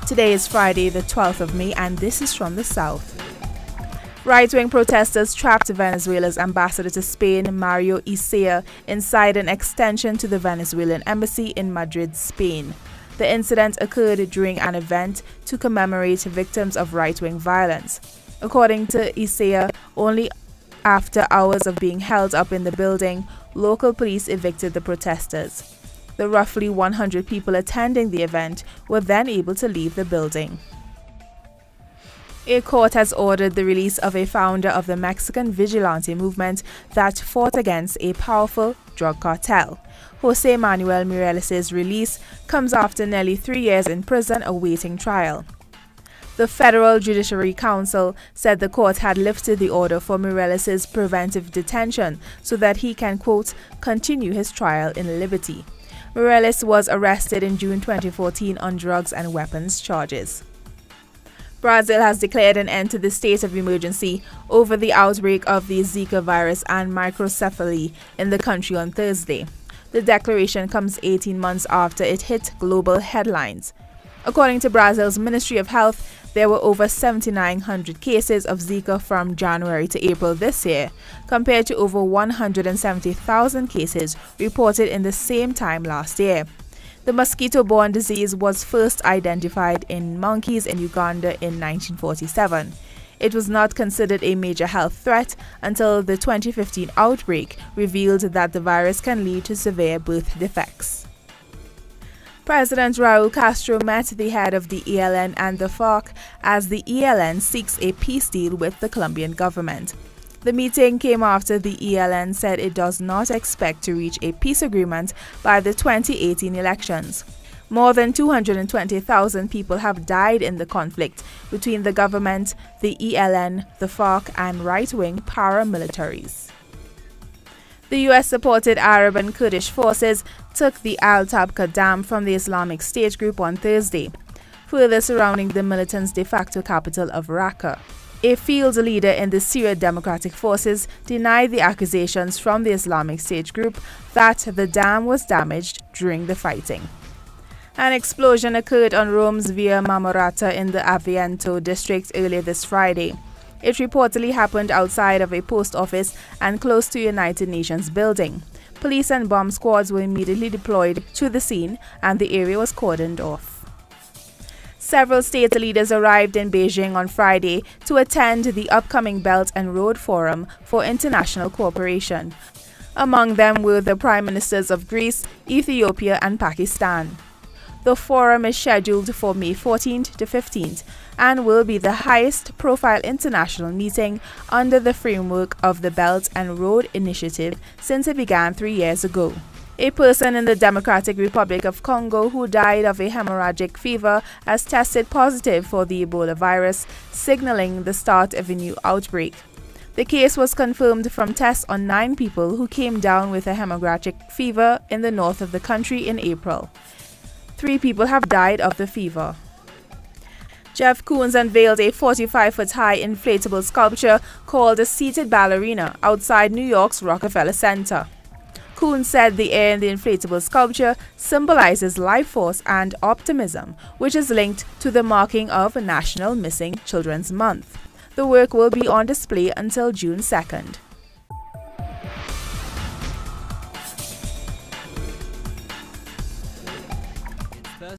Today is Friday, the 12th of May, and this is from the South. Right-wing protesters trapped Venezuela's ambassador to Spain, Mario Isea, inside an extension to the Venezuelan embassy in Madrid, Spain. The incident occurred during an event to commemorate victims of right-wing violence. According to Isea, only after hours of being held up in the building, local police evicted the protesters. The roughly 100 people attending the event were then able to leave the building. A court has ordered the release of a founder of the Mexican vigilante movement that fought against a powerful drug cartel. Jose Manuel Mireles' release comes after nearly 3 years in prison awaiting trial. The Federal Judiciary Council said the court had lifted the order for Mireles' preventive detention so that he can, quote, continue his trial in liberty. Mireles was arrested in June 2014 on drugs and weapons charges. Brazil has declared an end to the state of emergency over the outbreak of the Zika virus and microcephaly in the country on Thursday. The declaration comes 18 months after it hit global headlines. According to Brazil's Ministry of Health, there were over 7,900 cases of Zika from January to April this year, compared to over 170,000 cases reported in the same time last year. The mosquito-borne disease was first identified in monkeys in Uganda in 1947. It was not considered a major health threat until the 2015 outbreak revealed that the virus can lead to severe birth defects. President Raul Castro met the head of the ELN and the FARC as the ELN seeks a peace deal with the Colombian government. The meeting came after the ELN said it does not expect to reach a peace agreement by the 2018 elections. More than 220,000 people have died in the conflict between the government, the ELN, the FARC, and right-wing paramilitaries. The US-supported Arab and Kurdish forces took the Al-Tabqa Dam from the Islamic State group on Thursday, further surrounding the militants' de facto capital of Raqqa. A field leader in the Syrian Democratic Forces denied the accusations from the Islamic State group that the dam was damaged during the fighting. An explosion occurred on Rome's Via Marmorata in the Aviento district earlier this Friday. It reportedly happened outside of a post office and close to a United Nations building. Police and bomb squads were immediately deployed to the scene and the area was cordoned off. Several state leaders arrived in Beijing on Friday to attend the upcoming Belt and Road Forum for International Cooperation. Among them were the Prime Ministers of Greece, Ethiopia, and Pakistan. The forum is scheduled for May 14th to 15th and will be the highest-profile international meeting under the framework of the Belt and Road Initiative since it began 3 years ago. A person in the Democratic Republic of Congo who died of a hemorrhagic fever has tested positive for the Ebola virus, signaling the start of a new outbreak. The case was confirmed from tests on 9 people who came down with a hemorrhagic fever in the north of the country in April. 3 people have died of the fever. Jeff Koons unveiled a 45-foot-high inflatable sculpture called a Seated Ballerina outside New York's Rockefeller Center. Koons said the air in the inflatable sculpture symbolizes life force and optimism, which is linked to the marking of National Missing Children's Month. The work will be on display until June 2nd.